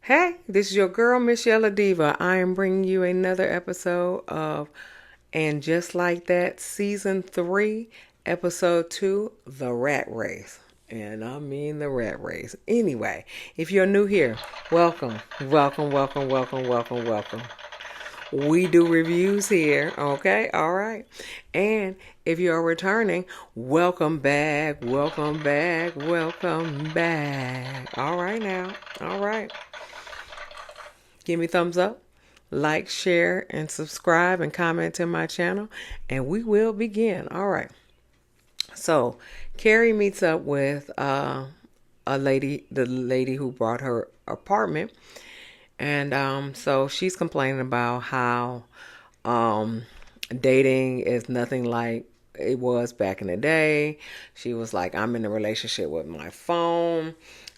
Hey, this is your girl, msyelladiva. I am bringing you another episode of And Just Like That, Season 3, Episode 2, The Rat Race. And I mean the rat race. Anyway, if you're new here, welcome, welcome, welcome, welcome, welcome, welcome. We do reviews here, okay? All right. And if you're returning, welcome back, welcome back, welcome back. All right now. All right. Give me thumbs up, like, share, and subscribe and comment to my channel, and we will begin. All right. So, Carrie meets up with the lady who brought her apartment, and so she's complaining about how dating is nothing like it was back in the day. She was like, I'm in a relationship with my phone.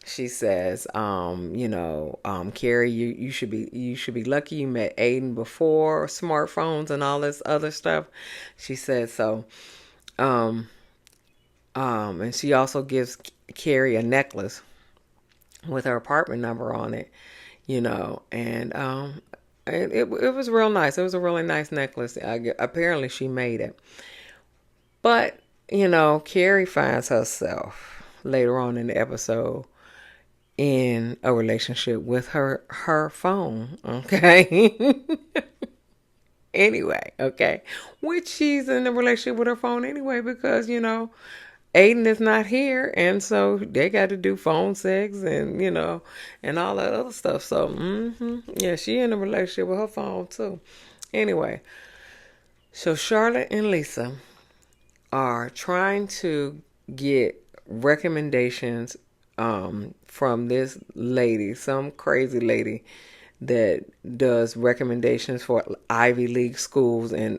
She says, Carrie, you should be lucky you met Aidan before smartphones and all this other stuff. She said so. And she also gives Carrie a necklace with her apartment number on it, and it was real nice. It was a really nice necklace. Apparently she made it. But, Carrie finds herself later on in the episode in a relationship with her phone, okay? Anyway, okay. Which she's in a relationship with her phone anyway because, Aidan is not here, and so they got to do phone sex and, and all that other stuff. So, yeah, she in a relationship with her phone too. Anyway, so Charlotte and Lisa are trying to get recommendations from this lady, some crazy lady that does recommendations for Ivy League schools, and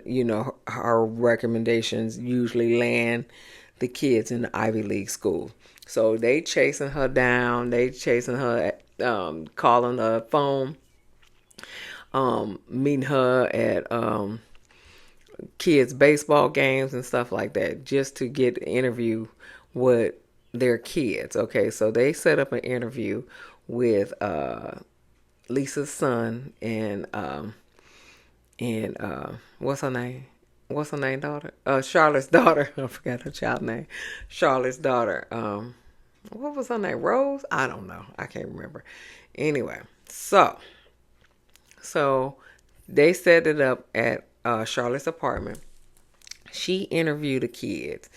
her recommendations usually land the kids in the Ivy League school. So they chasing her down, they chasing her, calling her phone, meeting her at kids' baseball games and stuff like that, just to get an interview with their kids. Okay, so they set up an interview with Lisa's son and what's her name? What's her name, daughter? Charlotte's daughter. I forgot her child name. Charlotte's daughter. What was her name? Rose? I don't know. I can't remember. Anyway, so they set it up at Charlotte's apartment. She interviewed the kids.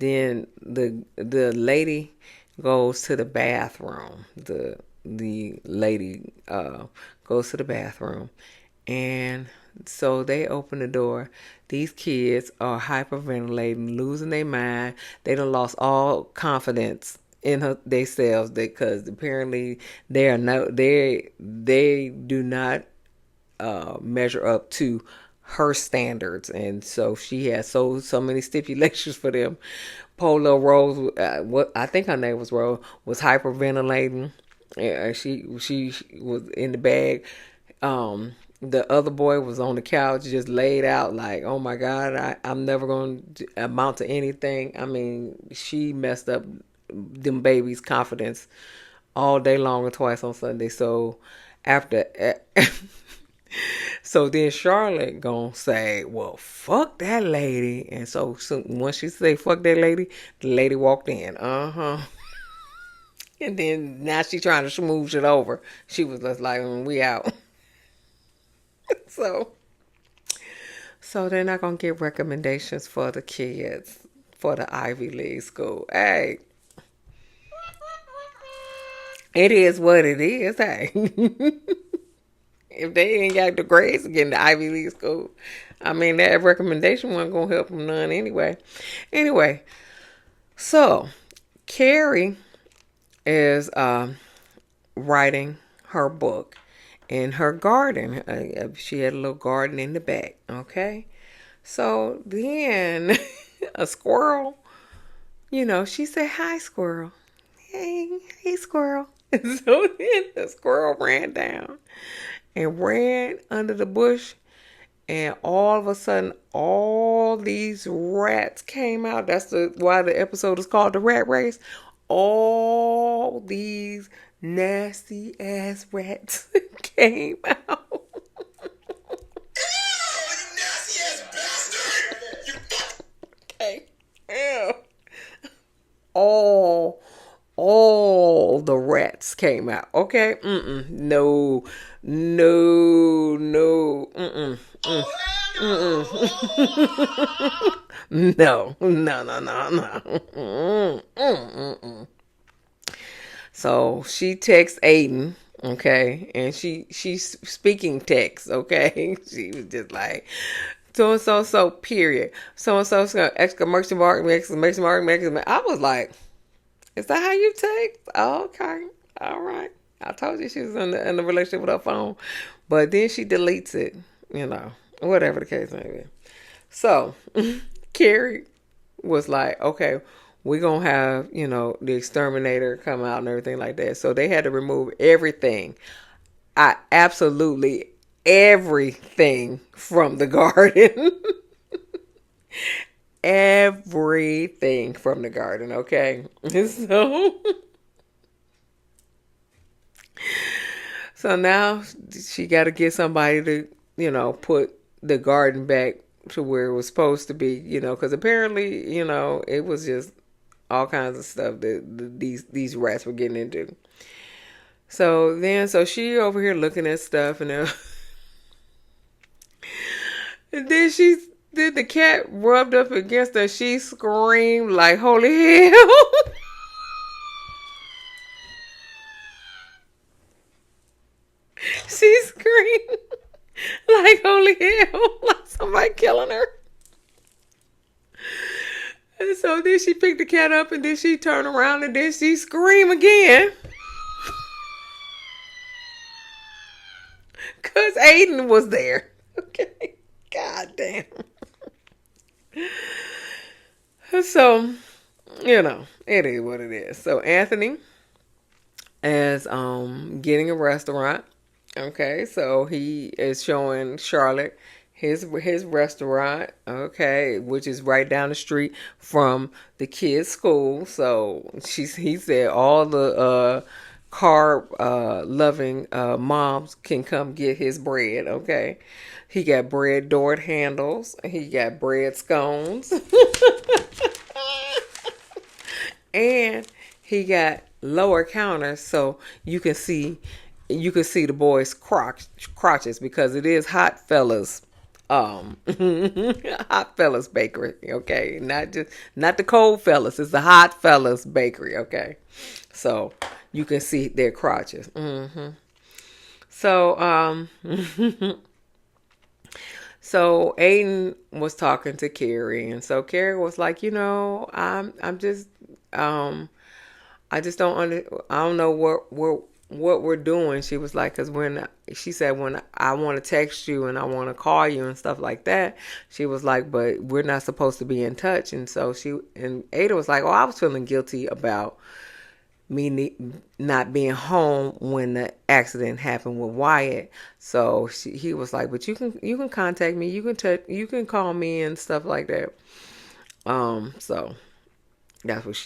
Then the lady goes to the bathroom. The lady goes to the bathroom, and so they open the door. These kids are hyperventilating, losing their mind. They done lost all confidence in themselves because apparently they do not measure up to her standards, and so she has so many stipulations for them. Polo Rose, what I think her name was Rose, was hyperventilating. She was in the bag. The other boy was on the couch, just laid out like, oh my God, I'm never going to amount to anything. I mean, she messed up them babies' confidence all day long and twice on Sunday. So after, so then Charlotte gonna say, well, fuck that lady. And so once she say fuck that lady, the lady walked in. And then now she trying to smooth it over. She was just like, we out. So they're not gonna get recommendations for the kids for the Ivy League school. Hey, it is what it is. Hey, if they ain't got the grades to get in the Ivy League school, I mean that recommendation wasn't gonna help them none anyway. Anyway, so Carrie is writing her book in her garden. She had a little garden in the back. Okay, so then a squirrel, she said, "Hi, squirrel." Hey, squirrel. And so then the squirrel ran down and ran under the bush, and all of a sudden, all these rats came out. That's why the episode is called The Rat Race. All these nasty ass rats came out. Okay. Ew. all all the rats came out. Okay. No. No. No. No. No. No. No. No. So she texts Aidan, okay, and she's speaking text, okay. She was just like so period, so exclamation mark exclamation mark exclamation. I was like, is that how you text? Oh, okay, all right. I told you she was in the relationship with her phone, but then she deletes it, whatever the case may be. So Carrie was like, okay, we're going to have, the exterminator come out and everything like that. So they had to remove everything. Absolutely everything from the garden. Everything from the garden, okay? So now she got to get somebody to, put the garden back to where it was supposed to be, because apparently, it was just all kinds of stuff that these rats were getting into. So she over here looking at stuff, and and then the cat rubbed up against her. She screamed like holy hell. She screamed like holy hell, like somebody killing her. And so then she picked the cat up, and then she turned around, and then she screamed again. Because Aidan was there. Okay. God damn. So, it is what it is. So Anthony is getting a restaurant. Okay, so he is showing Charlotte his restaurant, okay, which is right down the street from the kids' school. So he said all the carb loving moms can come get his bread, okay. He got bread door handles, he got bread scones, and he got lower counters so you can see the boys' crotches, because it is Hot Fellas Hot Fellas Bakery, okay, not the Cold Fellas, it's the Hot Fellas Bakery, okay, so you can see their crotches. So so Aidan was talking to Carrie, and so Carrie was like, I'm just I just I don't know what we're doing. She was like, because when I want to text you and I want to call you and stuff like that, she was like, but we're not supposed to be in touch. And so Ada was like, oh, I was feeling guilty about me not being home when the accident happened with Wyatt. So he was like, but you can contact me, you can call me and stuff like that. So that's what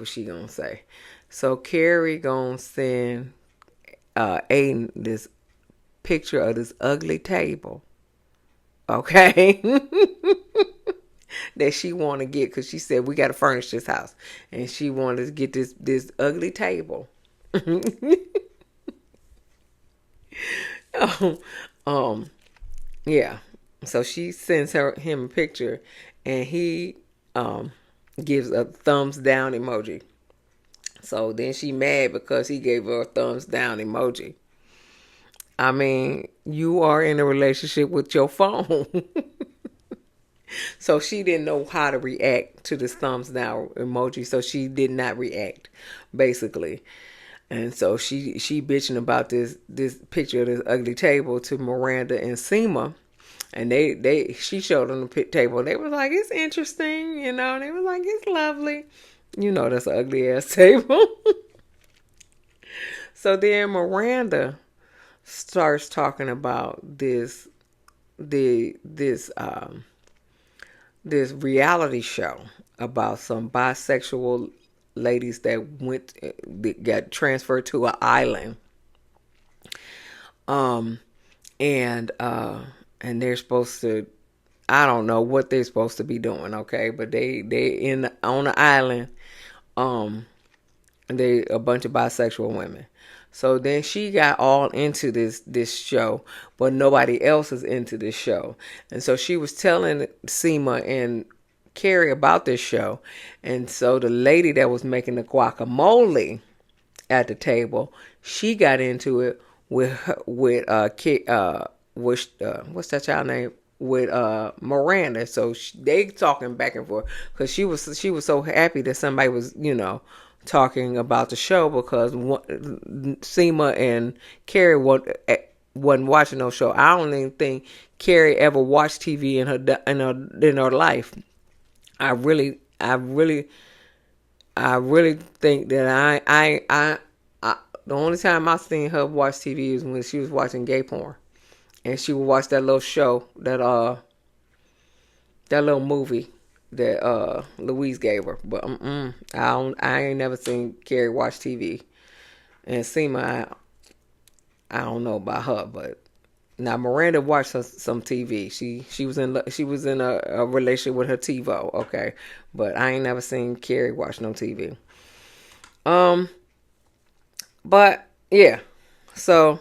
she gonna say. So Carrie gonna send Aidan this picture of this ugly table, okay, that she want to get, because she said we got to furnish this house, and she wanted to get this ugly table. Yeah. So she sends him a picture, and he gives a thumbs down emoji. So then she mad because he gave her a thumbs down emoji. I mean, you are in a relationship with your phone. So she didn't know how to react to this thumbs down emoji. So she did not react, basically. And so she bitching about this picture of this ugly table to Miranda and Seema. And she showed them the table, and they were like, it's interesting, and they were like, it's lovely. That's an ugly ass table. So then Miranda starts talking about this reality show about some bisexual ladies that got transferred to an island. Um, and they're supposed to, I don't know what they're supposed to be doing, okay, but they in on the island. um they a bunch of bisexual women. So then she got all into this show, but nobody else is into this show. And so she was telling Seema and Carrie about this show. And so the lady that was making the guacamole at the table, she got into it with what's that child name, with Miranda. So they talking back and forth because she was so happy that somebody was talking about the show, because Seema and Carrie wasn't watching no show. I don't even think Carrie ever watched TV in her life. I really think that I the only time I seen her watch TV is when she was watching gay porn, and she would watch that little show, that little movie that Louise gave her. But I ain't never seen Carrie watch TV. And Seema, I don't know about her, but now Miranda watched some TV. She was in a relationship with her TiVo, okay. But I ain't never seen Carrie watch no TV. But yeah, so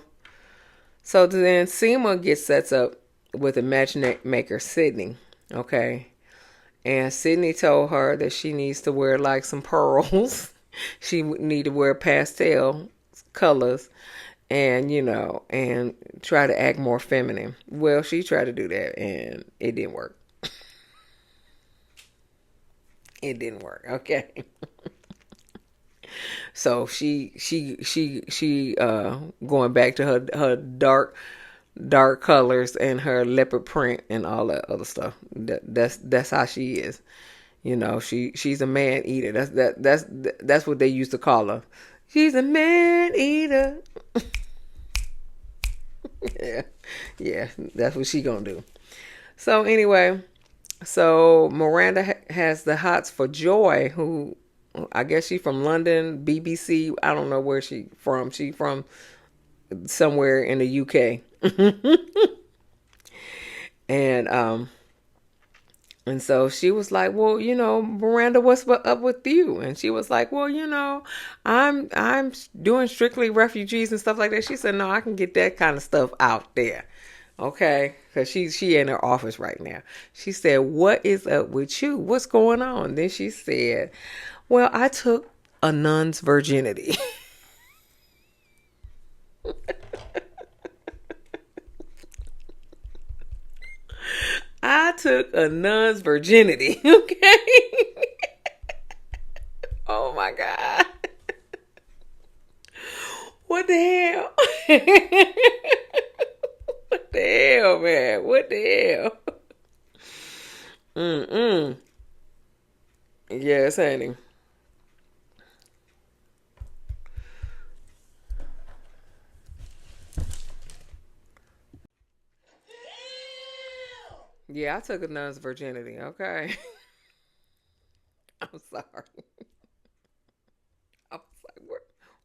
then Seema gets set up with a matchmaker, Sydney, okay. And Sydney told her that she needs to wear like some pearls. She would need to wear pastel colors, and try to act more feminine. Well, she tried to do that and it didn't work. It didn't work, okay. So she going back to her dark colors and her leopard print and all that other stuff. That's how she is. She's a man eater. That's what they used to call her. She's a man eater. yeah, that's what she gonna do. So anyway, Miranda has the hots for Joy, who I guess she from London, BBC. I don't know where she from. She from somewhere in the UK. and And so she was like, "Well, Miranda, what's up with you?" And she was like, "Well, I'm doing strictly refugees and stuff like that." She said, "No, I can get that kind of stuff out there." Okay, because she in her office right now. She said, "What is up with you? What's going on?" Then she said, "Well, I took a nun's virginity." I took a nun's virginity. Okay. Oh my God. What the hell? What the hell, man? What the hell? Mm-mm. Yes, honey. Yeah, I took a nun's virginity. Okay. I'm sorry. I was like,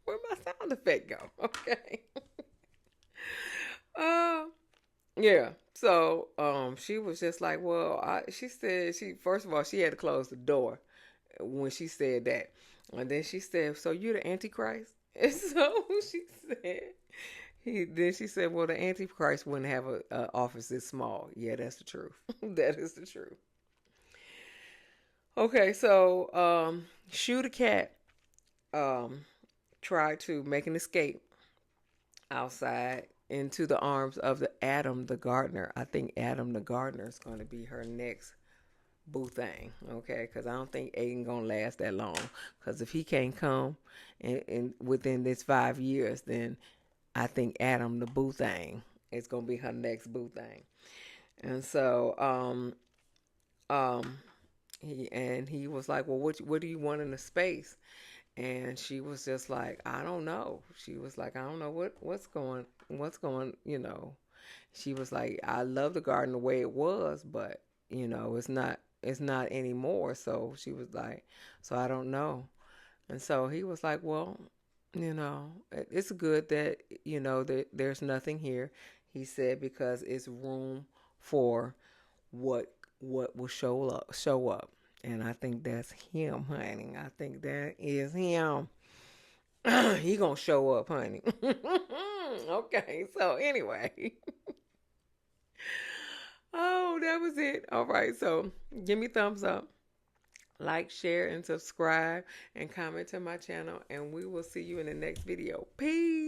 where my sound effect go? Okay. Uh, yeah. So, she was just like, well, she said first of all, she had to close the door when she said that. And then she said, "So you're the Antichrist?" And so she said, then she said, "Well, the Antichrist wouldn't have a office this small." Yeah, that's the truth. That is the truth. Okay, so Shoe the cat um tried to make an escape outside into the arms of the Adam the gardener. I think Adam the gardener is going to be her next boo thing, okay? Because I don't think Aidan gonna last that long. Because if he can't come in within this 5 years, then I think Adam the boo thing is gonna be her next boo thing. And so um he was like, "Well, what do you want in the space?" And she was just like, "I don't know." She was like, "I don't know what's going. She was like, "I love the garden the way it was, but it's not anymore." So she was like, "So I don't know." And so he was like, well, it's good that, that there's nothing here. He said, because it's room for what will show up. And I think that's him, honey. I think that is him. He gonna show up, honey. Okay, so anyway. Oh, that was it. All right, so give me thumbs up, like, share, and subscribe, and comment to my channel, and we will see you in the next video. Peace.